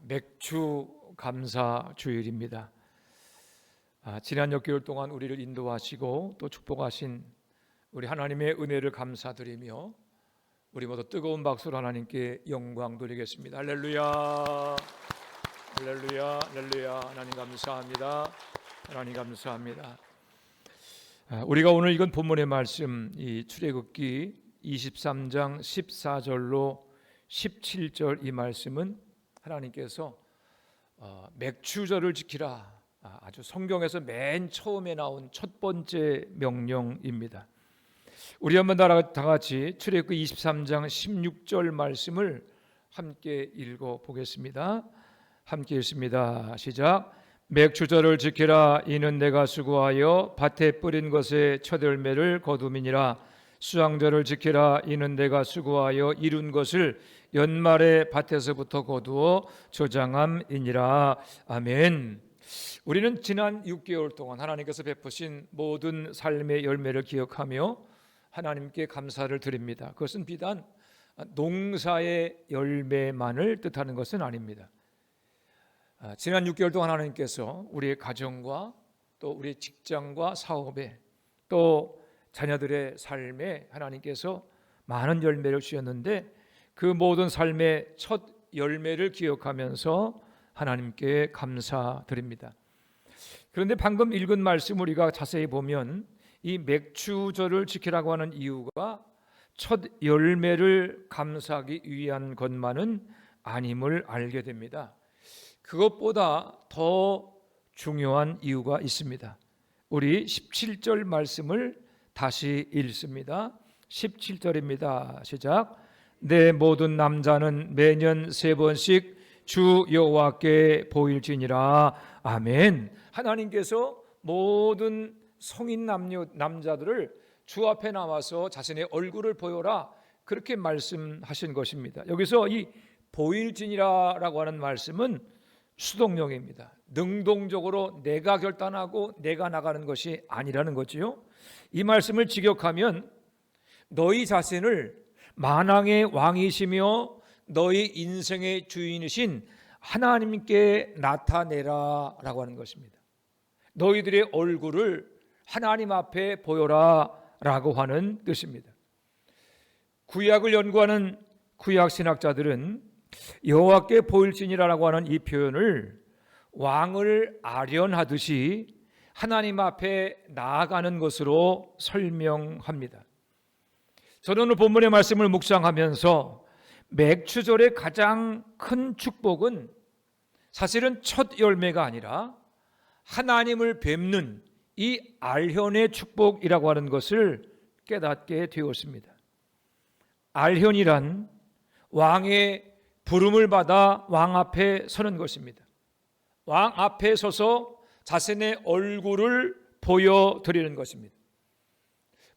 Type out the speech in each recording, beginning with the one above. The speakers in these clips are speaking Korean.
맥주 감사 주일입니다. 지난 몇 개월 동안 우리를 인도하시고 또 축복하신 우리 하나님의 은혜를 감사드리며 우리 모두 뜨거운 박수로 하나님께 영광 돌리겠습니다. 할렐루야, 할렐루야, 할렐루야. 하나님 감사합니다. 하나님 감사합니다. 우리가 오늘 읽은 본문의 말씀, 이 출애굽기 23장 14절로 17절 이 말씀은 하나님께서 맥추절을 지키라, 아주 성경에서 맨 처음에 나온 첫 번째 명령입니다. 우리 한번 다 같이 출애굽기 23장 16절 말씀을 함께 읽어 보겠습니다. 함께 읽습니다. 시작. 맥추절을 지키라. 이는 내가 수고하여 밭에 뿌린 것의 첫 열매를 거둠이니라. 수양절을 지키라. 이는 내가 수고하여 이룬 것을 연말에 밭에서부터 거두어 저장함이니라. 아멘. 우리는 지난 6개월 동안 하나님께서 베푸신 모든 삶의 열매를 기억하며 하나님께 감사를 드립니다. 그것은 비단 농사의 열매만을 뜻하는 것은 아닙니다. 지난 6개월 동안 하나님께서 우리의 가정과 또 우리의 직장과 사업에 또 자녀들의 삶에 하나님께서 많은 열매를 주셨는데 그 모든 삶의 첫 열매를 기억하면서 하나님께 감사드립니다. 그런데 방금 읽은 말씀 우리가 자세히 보면 이 맥추절을 지키라고 하는 이유가 첫 열매를 감사하기 위한 것만은 아님을 알게 됩니다. 그것보다 더 중요한 이유가 있습니다. 우리 17절 말씀을 다시 읽습니다. 17절입니다. 시작. 내 모든 남자는 매년 3번씩 주 여호와께 보일지니라. 아멘. 하나님께서 모든 성인 남자들을 주 앞에 나와서 자신의 얼굴을 보여라, 그렇게 말씀하신 것입니다. 여기서 이 보일지니라라고 하는 말씀은 수동형입니다. 능동적으로 내가 결단하고 내가 나가는 것이 아니라는 거지요. 이 말씀을 직역하면 너희 자신을 만왕의 왕이시며 너희 인생의 주인이신 하나님께 나타내라 라고 하는 것입니다. 너희들의 얼굴을 하나님 앞에 보여라 라고 하는 뜻입니다. 구약을 연구하는 구약신학자들은 여호와께 보일지니라라고 하는 이 표현을 왕을 아련하듯이 하나님 앞에 나아가는 것으로 설명합니다. 저는 오늘 본문의 말씀을 묵상하면서 맥추절의 가장 큰 축복은 사실은 첫 열매가 아니라 하나님을 뵙는 이 알현의 축복이라고 하는 것을 깨닫게 되었습니다. 알현이란 왕의 부름을 받아 왕 앞에 서는 것입니다. 왕 앞에 서서 자신의 얼굴을 보여드리는 것입니다.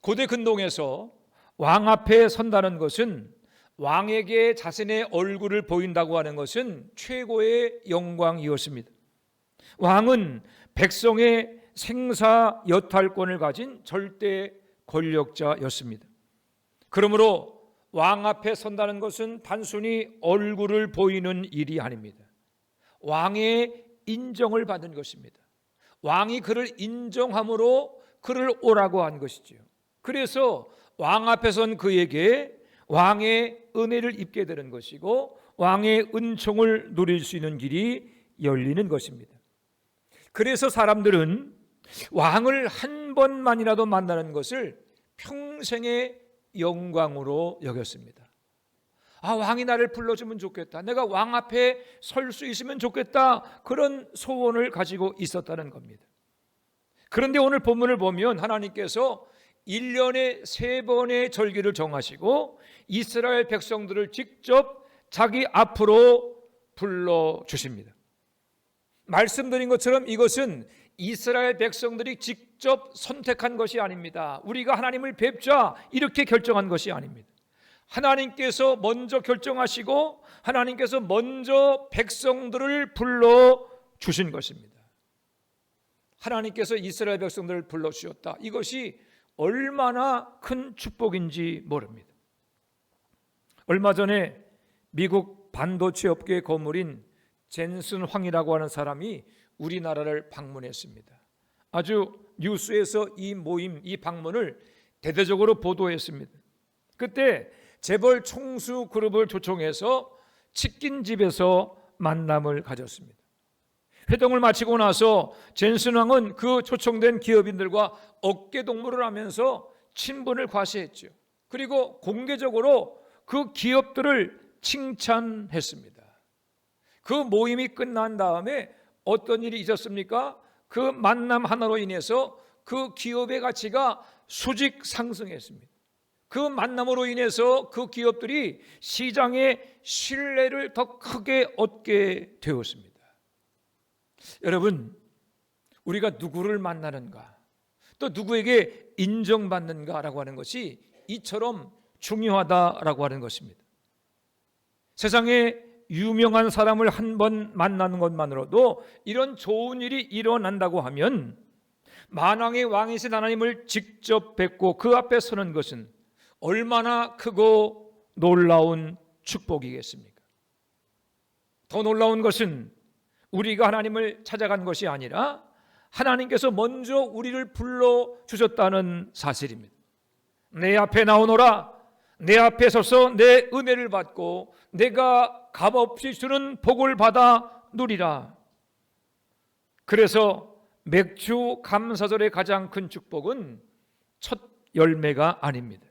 고대 근동에서 왕 앞에 선다는 것은, 왕에게 자신의 얼굴을 보인다고 하는 것은 최고의 영광이었습니다. 왕은 백성의 생사 여탈권을 가진 절대 권력자였습니다. 그러므로 왕 앞에 선다는 것은 단순히 얼굴을 보이는 일이 아닙니다. 왕의 인정을 받은 것입니다. 왕이 그를 인정함으로 그를 오라고 한 것이지요. 그래서 왕 앞에 선 그에게 왕의 은혜를 입게 되는 것이고 왕의 은총을 누릴 수 있는 길이 열리는 것입니다. 그래서 사람들은 왕을 한 번만이라도 만나는 것을 평생의 영광으로 여겼습니다. 왕이 나를 불러주면 좋겠다, 내가 왕 앞에 설 수 있으면 좋겠다, 그런 소원을 가지고 있었다는 겁니다. 그런데 오늘 본문을 보면 하나님께서 1년에 3번의 절기를 정하시고 이스라엘 백성들을 직접 자기 앞으로 불러주십니다. 말씀드린 것처럼 이것은 이스라엘 백성들이 직접 선택한 것이 아닙니다. 우리가 하나님을 뵙자 이렇게 결정한 것이 아닙니다. 하나님께서 먼저 결정하시고 하나님께서 먼저 백성들을 불러주신 것입니다. 하나님께서 이스라엘 백성들을 불러주셨다. 이것이 얼마나 큰 축복인지 모릅니다. 얼마 전에 미국 반도체 업계의 거물인 젠슨 황이라고 하는 사람이 우리나라를 방문했습니다. 아주 뉴스에서 이 모임, 이 방문을 대대적으로 보도했습니다. 그때 재벌 총수 그룹을 초청해서 치킨 집에서 만남을 가졌습니다. 회동을 마치고 나서 젠슨 왕은 그 초청된 기업인들과 어깨동무를 하면서 친분을 과시했죠. 그리고 공개적으로 그 기업들을 칭찬했습니다. 그 모임이 끝난 다음에 어떤 일이 있었습니까? 그 만남 하나로 인해서 그 기업의 가치가 수직 상승했습니다. 그 만남으로 인해서 그 기업들이 시장의 신뢰를 더 크게 얻게 되었습니다. 여러분, 우리가 누구를 만나는가, 또 누구에게 인정받는가라고 하는 것이 이처럼 중요하다라고 하는 것입니다. 세상에 유명한 사람을 한 번 만나는 것만으로도 이런 좋은 일이 일어난다고 하면 만왕의 왕이신 하나님을 직접 뵙고 그 앞에 서는 것은 얼마나 크고 놀라운 축복이겠습니까? 더 놀라운 것은 우리가 하나님을 찾아간 것이 아니라 하나님께서 먼저 우리를 불러주셨다는 사실입니다. 내 앞에 나오너라, 내 앞에 서서 내 은혜를 받고 내가 값없이 주는 복을 받아 누리라. 그래서 맥주 감사절의 가장 큰 축복은 첫 열매가 아닙니다.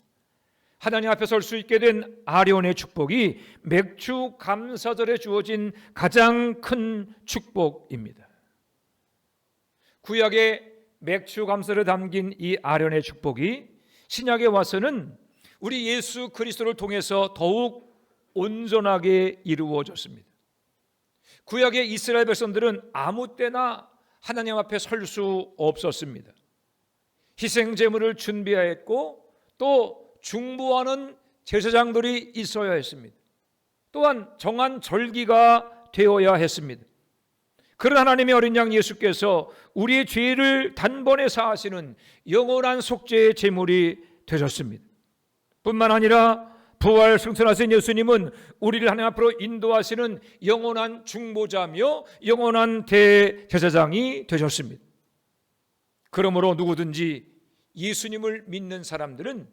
하나님 앞에 설 수 있게 된 아련의 축복이 맥주 감사절에 주어진 가장 큰 축복입니다. 구약의 맥주 감사절에 담긴 이 아련의 축복이 신약에 와서는 우리 예수 그리스도를 통해서 더욱 온전하게 이루어졌습니다. 구약의 이스라엘 백성들은 아무 때나 하나님 앞에 설 수 없었습니다. 희생 제물을 준비하였고 또 중보하는 제사장들이 있어야 했습니다. 또한 정한 절기가 되어야 했습니다. 그런 하나님의 어린 양 예수께서 우리의 죄를 단번에 사하시는 영원한 속죄의 제물이 되셨습니다. 뿐만 아니라 부활 승천하신 예수님은 우리를 하나님 앞으로 인도하시는 영원한 중보자며 영원한 대제사장이 되셨습니다. 그러므로 누구든지 예수님을 믿는 사람들은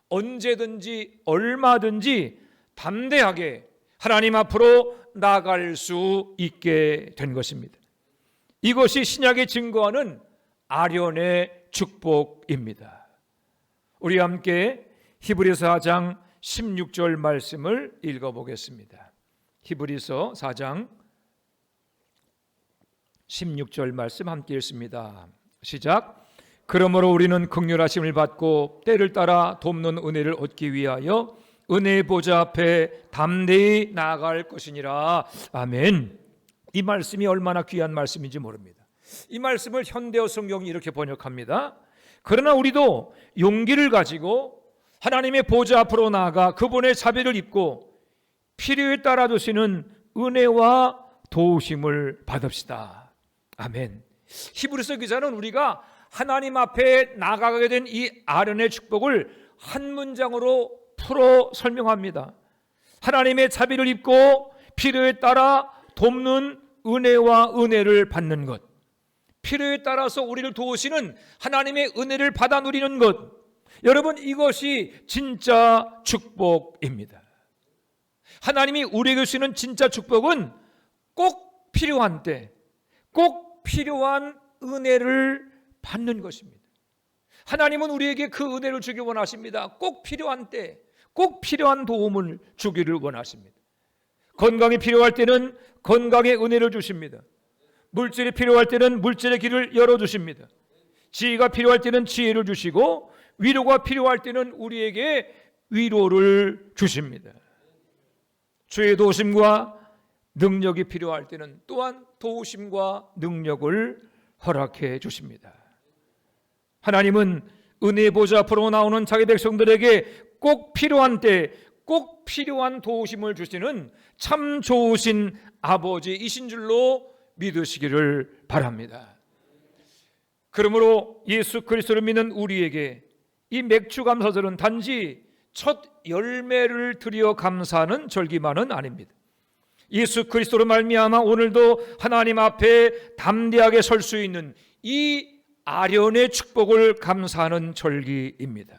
언제든지 얼마든지 담대하게 하나님 앞으로 나아갈 수 있게 된 것입니다. 이것이 신약이 증거하는 아련의 축복입니다. 우리 함께 히브리서 4장 16절 말씀을 읽어보겠습니다. 히브리서 4장 16절 말씀 함께 읽습니다. 시작. 그러므로 우리는 긍휼하심을 받고 때를 따라 돕는 은혜를 얻기 위하여 은혜의 보좌 앞에 담대히 나아갈 것이니라. 아멘. 이 말씀이 얼마나 귀한 말씀인지 모릅니다. 이 말씀을 현대어 성경이 이렇게 번역합니다. 그러나 우리도 용기를 가지고 하나님의 보좌 앞으로 나아가 그분의 자비를 입고 필요에 따라 주시는 은혜와 도우심을 받읍시다. 아멘. 히브리서 기자는 우리가 하나님 앞에 나가게 된 이 아련의 축복을 한 문장으로 풀어 설명합니다. 하나님의 자비를 입고 필요에 따라 돕는 은혜와 은혜를 받는 것, 필요에 따라서 우리를 도우시는 하나님의 은혜를 받아 누리는 것, 여러분 이것이 진짜 축복입니다. 하나님이 우리에게 주시는 진짜 축복은 꼭 필요한 때, 꼭 필요한 은혜를 받는 것입니다. 하나님은 우리에게 그 은혜를 주기 원하십니다. 꼭 필요한 때, 꼭 필요한 도움을 주기를 원하십니다. 건강이 필요할 때는 건강의 은혜를 주십니다. 물질이 필요할 때는 물질의 길을 열어주십니다. 지혜가 필요할 때는 지혜를 주시고 위로가 필요할 때는 우리에게 위로를 주십니다. 주의 도우심과 능력이 필요할 때는 또한 도우심과 능력을 허락해 주십니다. 하나님은 은혜의 보좌 앞으로 나오는 자기 백성들에게 꼭 필요한 때 꼭 필요한 도우심을 주시는 참 좋으신 아버지이신 줄로 믿으시기를 바랍니다. 그러므로 예수 그리스도를 믿는 우리에게 이 맥주 감사절은 단지 첫 열매를 드려 감사하는 절기만은 아닙니다. 예수 그리스도로 말미암아 오늘도 하나님 앞에 담대하게 설 수 있는 이 아련의 축복을 감사하는 절기입니다.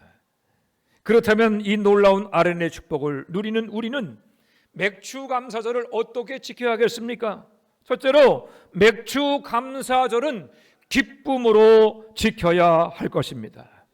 그렇다면 이 놀라운 아련의 축복을 누리는 우리는 맥주 감사절을 어떻게 지켜야겠습니까? 첫째로 맥주 감사절은 기쁨으로 지켜야 할 것입니다.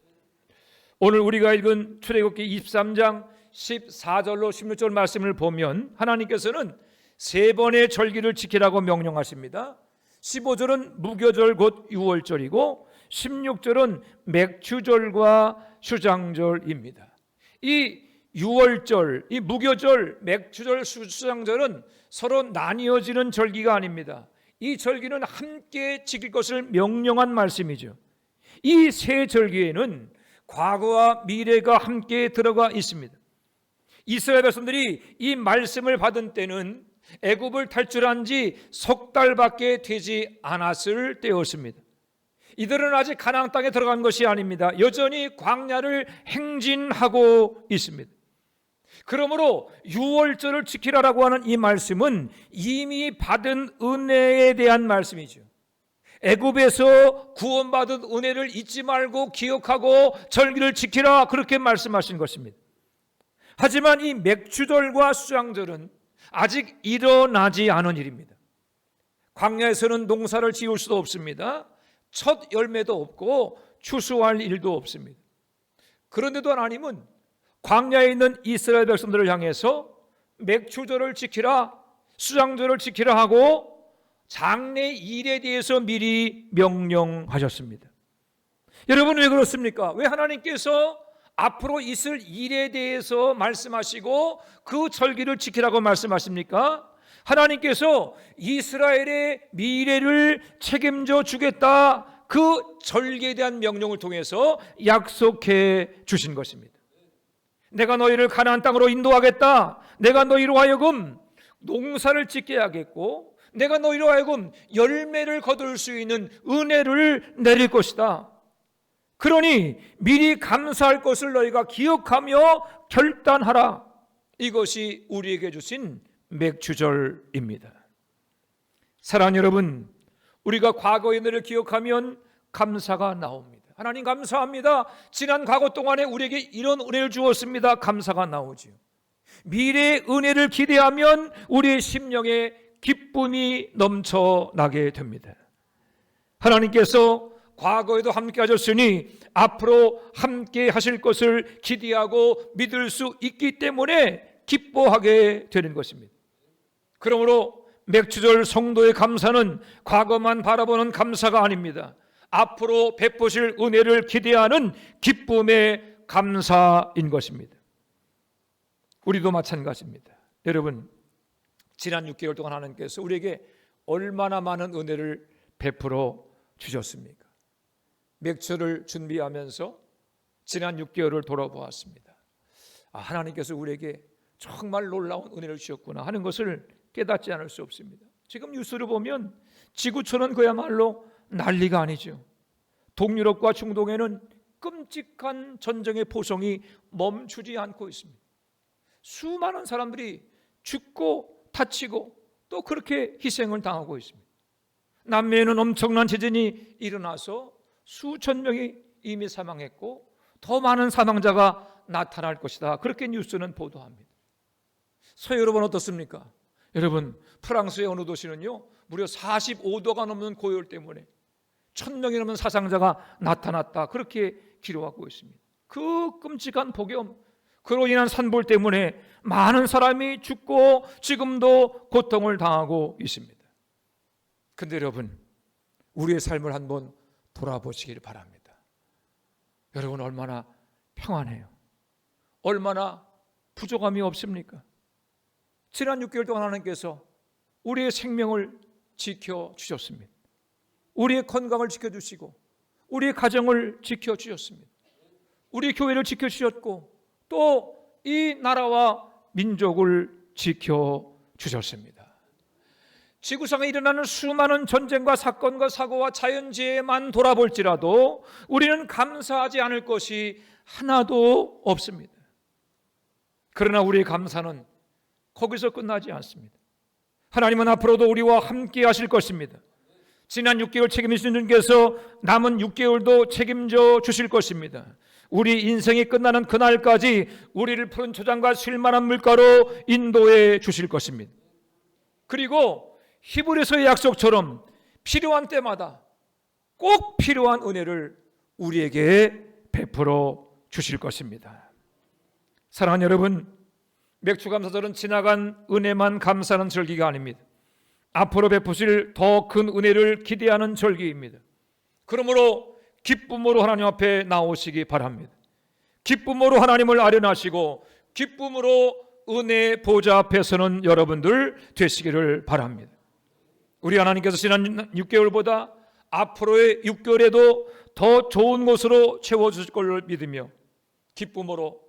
오늘 우리가 읽은 출애굽기 23장 14절로 16절 말씀을 보면 하나님께서는 세 번의 절기를 지키라고 명령하십니다. 15절은 무교절 곧 유월절이고 16절은 맥주절과 수장절입니다. 이 유월절, 이 무교절, 맥주절, 수장절은 서로 나뉘어지는 절기가 아닙니다. 이 절기는 함께 지킬 것을 명령한 말씀이죠. 이 세 절기에는 과거와 미래가 함께 들어가 있습니다. 이스라엘 백성들이 이 말씀을 받은 때는 애굽을 탈출한 지 석 달밖에 되지 않았을 때였습니다. 이들은 아직 가나안 땅에 들어간 것이 아닙니다. 여전히 광야를 행진하고 있습니다. 그러므로 유월절을 지키라라고 하는 이 말씀은 이미 받은 은혜에 대한 말씀이죠. 애굽에서 구원받은 은혜를 잊지 말고 기억하고 절기를 지키라, 그렇게 말씀하신 것입니다. 하지만 이 맥주절과 수장절은 아직 일어나지 않은 일입니다. 광야에서는 농사를 지을 수도 없습니다. 첫 열매도 없고 추수할 일도 없습니다. 그런데도 하나님은 광야에 있는 이스라엘 백성들을 향해서 맥주절을 지키라, 수장절을 지키라 하고 장래 일에 대해서 미리 명령하셨습니다. 여러분, 왜 그렇습니까? 왜 하나님께서 앞으로 있을 일에 대해서 말씀하시고 그 절기를 지키라고 말씀하십니까? 하나님께서 이스라엘의 미래를 책임져 주겠다, 그 절기에 대한 명령을 통해서 약속해 주신 것입니다. 내가 너희를 가나안 땅으로 인도하겠다. 내가 너희로 하여금 농사를 짓게 하겠고 내가 너희로 하여금 열매를 거둘 수 있는 은혜를 내릴 것이다. 그러니 미리 감사할 것을 너희가 기억하며 결단하라. 이것이 우리에게 주신 맥주절입니다. 사랑하는 여러분, 우리가 과거의 은혜를 기억하면 감사가 나옵니다. 하나님 감사합니다. 지난 과거 동안에 우리에게 이런 은혜를 주었습니다. 감사가 나오지요. 미래의 은혜를 기대하면 우리의 심령에 기쁨이 넘쳐나게 됩니다. 하나님께서 과거에도 함께 하셨으니 앞으로 함께 하실 것을 기대하고 믿을 수 있기 때문에 기뻐하게 되는 것입니다. 그러므로 맥주절 성도의 감사는 과거만 바라보는 감사가 아닙니다. 앞으로 베푸실 은혜를 기대하는 기쁨의 감사인 것입니다. 우리도 마찬가지입니다. 여러분, 지난 6개월 동안 하나님께서 우리에게 얼마나 많은 은혜를 베풀어 주셨습니까? 맥주를 준비하면서 지난 6개월을 돌아보았습니다. 하나님께서 우리에게 정말 놀라운 은혜를 주셨구나 하는 것을 깨닫지 않을 수 없습니다. 지금 뉴스를 보면 지구촌은 그야말로 난리가 아니죠. 동유럽과 중동에는 끔찍한 전쟁의 포성이 멈추지 않고 있습니다. 수많은 사람들이 죽고 다치고 또 그렇게 희생을 당하고 있습니다. 남미에는 엄청난 지진이 일어나서 수천 명이 이미 사망했고 더 많은 사망자가 나타날 것이다, 그렇게 뉴스는 보도합니다. 서유럽은 어떻습니까? 여러분, 프랑스의 어느 도시는요 무려 45도가 넘는 고열 때문에 1000명이 넘는 사상자가 나타났다, 그렇게 기록하고 있습니다. 그 끔찍한 폭염, 그로 인한 산불 때문에 많은 사람이 죽고 지금도 고통을 당하고 있습니다. 근데 여러분, 우리의 삶을 한번 돌아보시길 바랍니다. 여러분, 얼마나 평안해요? 얼마나 부족함이 없습니까? 지난 6개월 동안 하나님께서 우리의 생명을 지켜주셨습니다. 우리의 건강을 지켜주시고 우리의 가정을 지켜주셨습니다. 우리 교회를 지켜주셨고 또 이 나라와 민족을 지켜주셨습니다. 지구상에 일어나는 수많은 전쟁과 사건과 사고와 자연재해만 돌아볼지라도 우리는 감사하지 않을 것이 하나도 없습니다. 그러나 우리의 감사는 거기서 끝나지 않습니다. 하나님은 앞으로도 우리와 함께 하실 것입니다. 지난 6개월 책임지신 주님께서 남은 6개월도 책임져 주실 것입니다. 우리 인생이 끝나는 그날까지 우리를 푸른 초장과 쉴만한 물가로 인도해 주실 것입니다. 그리고 히브리서의 약속처럼 필요한 때마다 꼭 필요한 은혜를 우리에게 베풀어 주실 것입니다. 사랑하는 여러분, 맥주감사절은 지나간 은혜만 감사하는 절기가 아닙니다. 앞으로 베푸실 더 큰 은혜를 기대하는 절기입니다. 그러므로 기쁨으로 하나님 앞에 나오시기 바랍니다. 기쁨으로 하나님을 아련하시고 기쁨으로 은혜 보좌 앞에 서는 여러분들 되시기를 바랍니다. 우리 하나님께서 지난 6개월보다 앞으로의 6개월에도 더 좋은 곳으로 채워주실 것을 믿으며 기쁨으로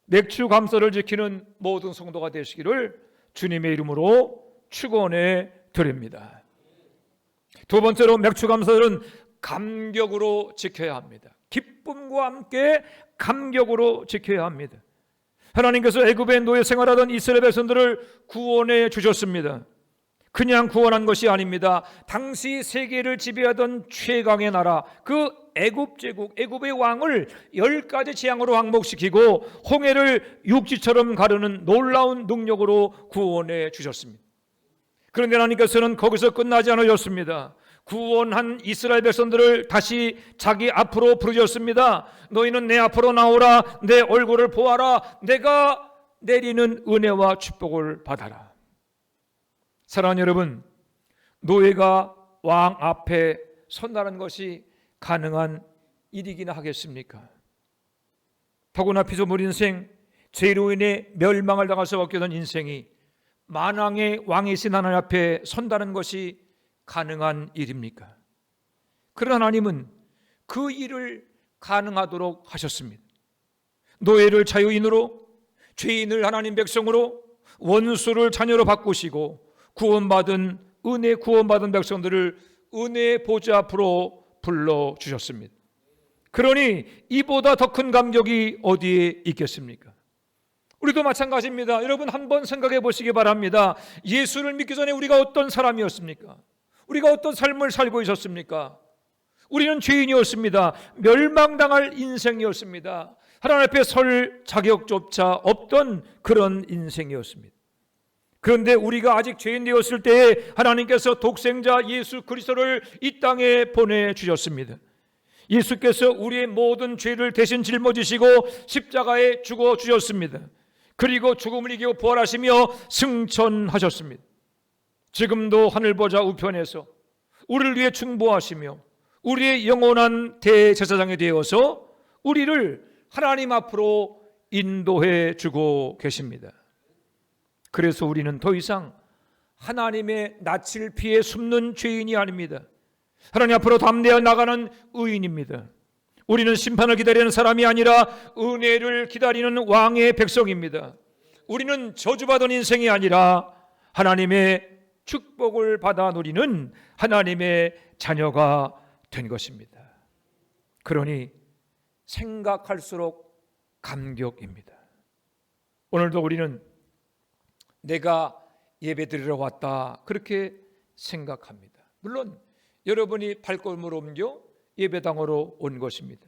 맥주 감사를 지키는 모든 성도가 되시기를 주님의 이름으로 축원해 드립니다. 두 번째로 맥주 감사절은 감격으로 지켜야 합니다. 기쁨과 함께 감격으로 지켜야 합니다. 하나님께서 애굽의 노예 생활하던 이스라엘 백성들을 구원해 주셨습니다. 그냥 구원한 것이 아닙니다. 당시 세계를 지배하던 최강의 나라 그 애굽 제국, 애굽의 왕을 10가지 재앙으로 항복시키고 홍해를 육지처럼 가르는 놀라운 능력으로 구원해 주셨습니다. 그런데 하나님께서는 거기서 끝나지 않으셨습니다. 구원한 이스라엘 백성들을 다시 자기 앞으로 부르셨습니다. 너희는 내 앞으로 나오라. 내 얼굴을 보아라. 내가 내리는 은혜와 축복을 받아라. 사랑하는 여러분, 노예가 왕 앞에 선다는 것이 가능한 일이기나 하겠습니까? 더구나 피조물 인생, 죄로 인해 멸망을 당할 수밖에 없는 인생이 만왕의 왕이신 하나님 앞에 선다는 것이 가능한 일입니까? 그러나 하나님은 그 일을 가능하도록 하셨습니다. 노예를 자유인으로, 죄인을 하나님 백성으로, 원수를 자녀로 바꾸시고 은혜 구원받은 백성들을 은혜 보좌 앞으로 불러주셨습니다. 그러니 이보다 더 큰 감격이 어디에 있겠습니까? 우리도 마찬가지입니다. 여러분 한번 생각해 보시기 바랍니다. 예수를 믿기 전에 우리가 어떤 사람이었습니까? 우리가 어떤 삶을 살고 있었습니까? 우리는 죄인이었습니다. 멸망당할 인생이었습니다. 하나님 앞에 설 자격조차 없던 그런 인생이었습니다. 그런데 우리가 아직 죄인 되었을 때에 하나님께서 독생자 예수 그리스도를 이 땅에 보내주셨습니다. 예수께서 우리의 모든 죄를 대신 짊어지시고 십자가에 죽어주셨습니다. 그리고 죽음을 이기고 부활하시며 승천하셨습니다. 지금도 하늘보좌 우편에서 우리를 위해 충보하시며 우리의 영원한 대제사장이 되어서 우리를 하나님 앞으로 인도해 주고 계십니다. 그래서 우리는 더 이상 하나님의 낯을 피해 숨는 죄인이 아닙니다. 하나님 앞으로 담대하여 나가는 의인입니다. 우리는 심판을 기다리는 사람이 아니라 은혜를 기다리는 왕의 백성입니다. 우리는 저주받은 인생이 아니라 하나님의 축복을 받아 누리는 하나님의 자녀가 된 것입니다. 그러니 생각할수록 감격입니다. 오늘도 우리는 내가 예배드리러 왔다 그렇게 생각합니다. 물론 여러분이 발걸음을 옮겨 예배당으로 온 것입니다.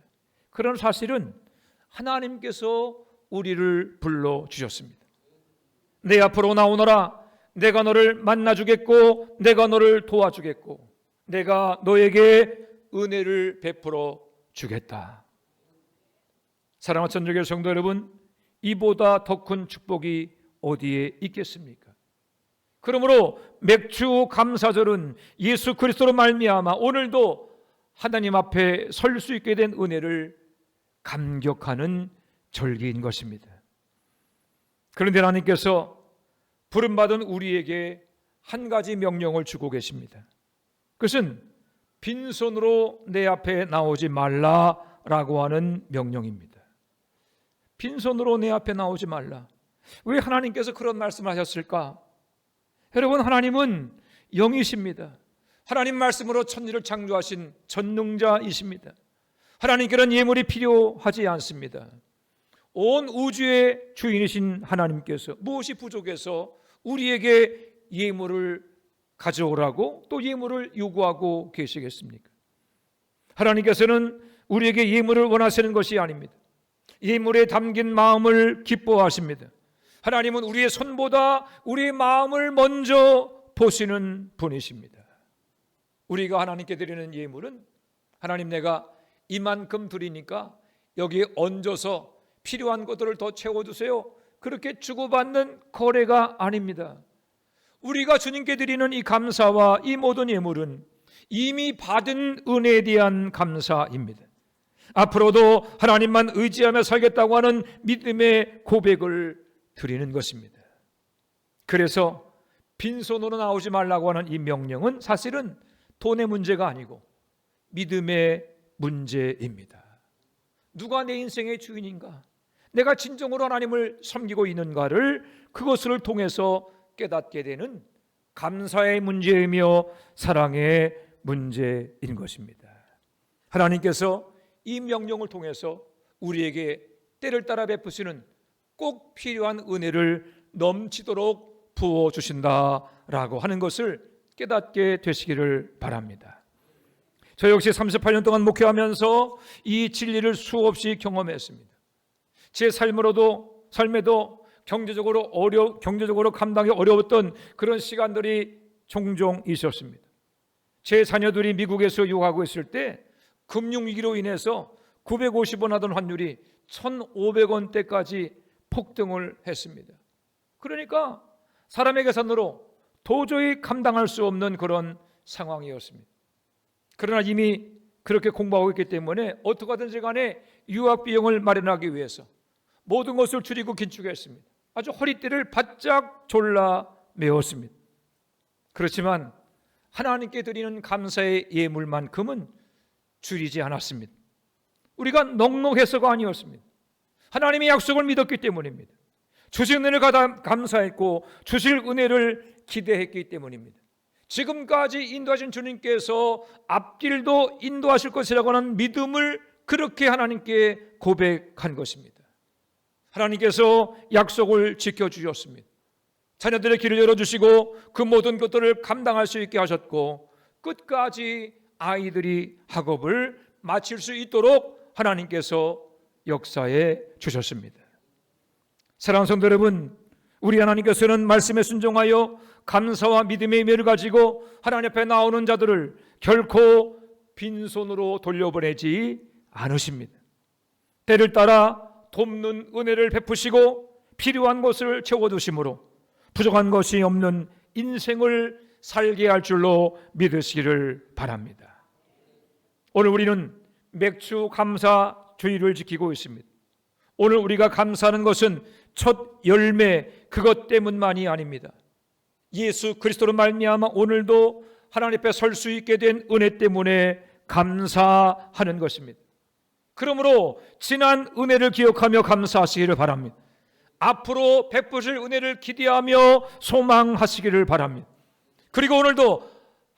그런 사실은 하나님께서 우리를 불러주셨습니다. 내 앞으로 나오너라. 내가 너를 만나주겠고 내가 너를 도와주겠고 내가 너에게 은혜를 베풀어 주겠다. 사랑하는 전주교회 성도 여러분, 이보다 더 큰 축복이 어디에 있겠습니까? 그러므로 맥주 감사절은 예수 그리스도로 말미암아 오늘도 하나님 앞에 설 수 있게 된 은혜를 감격하는 절기인 것입니다. 그런데 하나님께서 부름받은 우리에게 한 가지 명령을 주고 계십니다. 그것은 빈손으로 내 앞에 나오지 말라라고 하는 명령입니다. 빈손으로 내 앞에 나오지 말라. 왜 하나님께서 그런 말씀을 하셨을까? 여러분, 하나님은 영이십니다. 하나님 말씀으로 천지를 창조하신 전능자이십니다. 하나님께는 예물이 필요하지 않습니다. 온 우주의 주인이신 하나님께서 무엇이 부족해서 우리에게 예물을 가져오라고 또 예물을 요구하고 계시겠습니까? 하나님께서는 우리에게 예물을 원하시는 것이 아닙니다. 예물에 담긴 마음을 기뻐하십니다. 하나님은 우리의 손보다 우리의 마음을 먼저 보시는 분이십니다. 우리가 하나님께 드리는 예물은 하나님 내가 이만큼 드리니까 여기에 얹어서 필요한 것들을 더 채워주세요, 그렇게 주고받는 거래가 아닙니다. 우리가 주님께 드리는 이 감사와 이 모든 예물은 이미 받은 은혜에 대한 감사입니다. 앞으로도 하나님만 의지하며 살겠다고 하는 믿음의 고백을 드리는 것입니다. 그래서 빈손으로 나오지 말라고 하는 이 명령은 사실은 돈의 문제가 아니고 믿음의 문제입니다. 누가 내 인생의 주인인가? 내가 진정으로 하나님을 섬기고 있는가를 그것을 통해서 깨닫게 되는 감사의 문제이며 사랑의 문제인 것입니다. 하나님께서 이 명령을 통해서 우리에게 때를 따라 베푸시는 꼭 필요한 은혜를 넘치도록 부어주신다라고 하는 것을 깨닫게 되시기를 바랍니다. 저 역시 38년 동안 목회하면서 이 진리를 수없이 경험했습니다. 제 삶에도 경제적으로 감당이 어려웠던 그런 시간들이 종종 있었습니다. 제 자녀들이 미국에서 유학하고 있을 때 금융위기로 인해서 950원 하던 환율이 1,500원대까지 폭등을 했습니다. 그러니까 사람의 계산으로 도저히 감당할 수 없는 그런 상황이었습니다. 그러나 이미 그렇게 공부하고 있기 때문에 어떻게 하든지 간에 유학 비용을 마련하기 위해서 모든 것을 줄이고 긴축했습니다. 아주 허리띠를 바짝 졸라 메웠습니다. 그렇지만 하나님께 드리는 감사의 예물만큼은 줄이지 않았습니다. 우리가 넉넉해서가 아니었습니다. 하나님의 약속을 믿었기 때문입니다. 주신 은혜를 감사했고 주실 은혜를 기대했기 때문입니다. 지금까지 인도하신 주님께서 앞길도 인도하실 것이라고 하는 믿음을 그렇게 하나님께 고백한 것입니다. 하나님께서 약속을 지켜주셨습니다. 자녀들의 길을 열어주시고 그 모든 것들을 감당할 수 있게 하셨고 끝까지 아이들이 학업을 마칠 수 있도록 하나님께서 역사해 주셨습니다. 사랑하는 성도 여러분, 우리 하나님께서는 말씀에 순종하여 감사와 믿음의 의미를 가지고 하나님 앞에 나오는 자들을 결코 빈손으로 돌려보내지 않으십니다. 때를 따라 돕는 은혜를 베푸시고 필요한 것을 채워두심으로 부족한 것이 없는 인생을 살게 할 줄로 믿으시기를 바랍니다. 오늘 우리는 맥주 감사 주일을 지키고 있습니다. 오늘 우리가 감사하는 것은 첫 열매 그것 때문만이 아닙니다. 예수 그리스도로 말미암아 오늘도 하나님 앞에 설 수 있게 된 은혜 때문에 감사하는 것입니다. 그러므로 지난 은혜를 기억하며 감사하시기를 바랍니다. 앞으로 베푸실 은혜를 기대하며 소망하시기를 바랍니다. 그리고 오늘도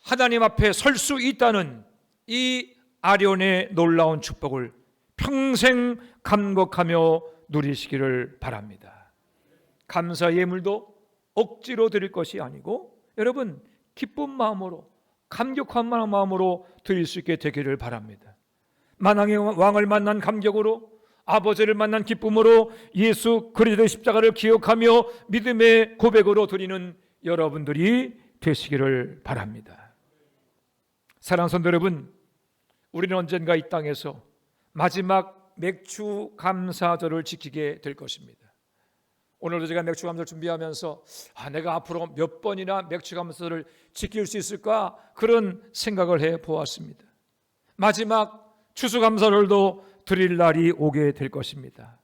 하나님 앞에 설 수 있다는 이 아련의 놀라운 축복을 평생 감격하며 누리시기를 바랍니다. 감사 예물도 억지로 드릴 것이 아니고 여러분 기쁜 마음으로 감격한 마음으로 드릴 수 있게 되기를 바랍니다. 만왕의 왕을 만난 감격으로 아버지를 만난 기쁨으로 예수 그리스도의 십자가를 기억하며 믿음의 고백으로 드리는 여러분들이 되시기를 바랍니다. 사랑하는 성도 여러분, 우리는 언젠가 이 땅에서 마지막 맥주 감사절을 지키게 될 것입니다. 오늘도 제가 맥주 감사를 준비하면서 내가 앞으로 몇 번이나 맥주 감사절을 지킬 수 있을까 그런 생각을 해보았습니다. 마지막 추수감사절도 드릴 날이 오게 될 것입니다.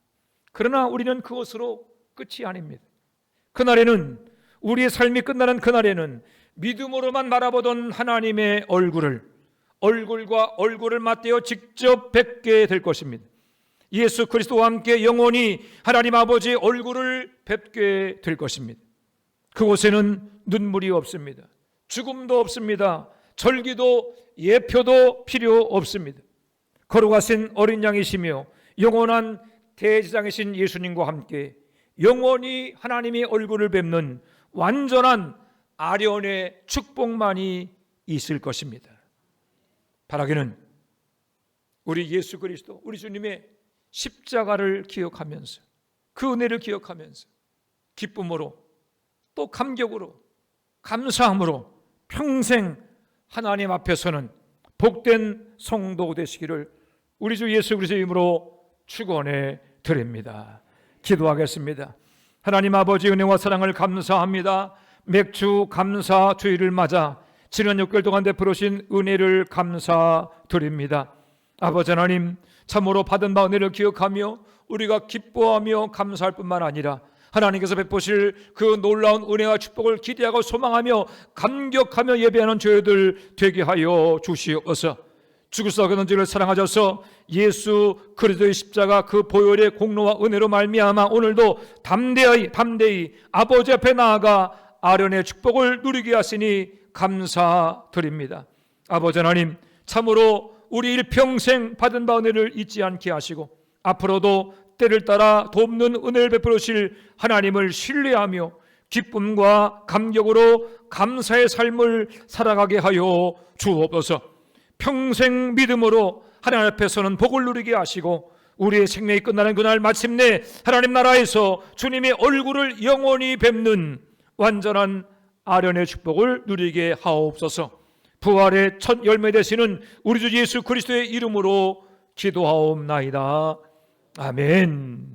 그러나 우리는 그것으로 끝이 아닙니다. 그날에는 우리의 삶이 끝나는 그날에는 믿음으로만 바라보던 하나님의 얼굴과 얼굴을 맞대어 직접 뵙게 될 것입니다. 예수 그리스도와 함께 영원히 하나님 아버지의 얼굴을 뵙게 될 것입니다. 그곳에는 눈물이 없습니다. 죽음도 없습니다. 절기도 예표도 필요 없습니다. 거룩하신 어린 양이시며 영원한 대제사장이신 예수님과 함께 영원히 하나님의 얼굴을 뵙는 완전한 아련의 축복만이 있을 것입니다. 바라기는 우리 예수 그리스도, 우리 주님의 십자가를 기억하면서 그 은혜를 기억하면서 기쁨으로 또 감격으로 감사함으로 평생 하나님 앞에서는 복된 성도 되시기를 우리 주 예수 그리스도의 이름으로 축원해 드립니다. 기도하겠습니다. 하나님 아버지 은혜와 사랑을 감사합니다. 맥주 감사 주일을 맞아 지난 6개월 동안 베풀으신 은혜를 감사드립니다. 아버지 하나님, 참으로 받은 바 은혜를 기억하며 우리가 기뻐하며 감사할 뿐만 아니라 하나님께서 베푸실 그 놀라운 은혜와 축복을 기대하고 소망하며 감격하며 예배하는 저희들 되게 하여 주시옵소서. 죽으사 그 너희를 사랑하셔서 예수 그리스도의 십자가 그 보혈의 공로와 은혜로 말미암아 오늘도 담대히 아버지 앞에 나아가 아련의 축복을 누리게 하시니 감사드립니다. 아버지 하나님, 참으로 우리 일평생 받은 바 은혜를 잊지 않게 하시고 앞으로도 때를 따라 돕는 은혜를 베풀으실 하나님을 신뢰하며 기쁨과 감격으로 감사의 삶을 살아가게 하여 주옵소서. 평생 믿음으로 하나님 앞에서는 복을 누리게 하시고 우리의 생명이 끝나는 그날 마침내 하나님 나라에서 주님의 얼굴을 영원히 뵙는 완전한 아련의 축복을 누리게 하옵소서. 부활의 첫 열매 되시는 우리 주 예수 그리스도의 이름으로 기도하옵나이다. 아멘.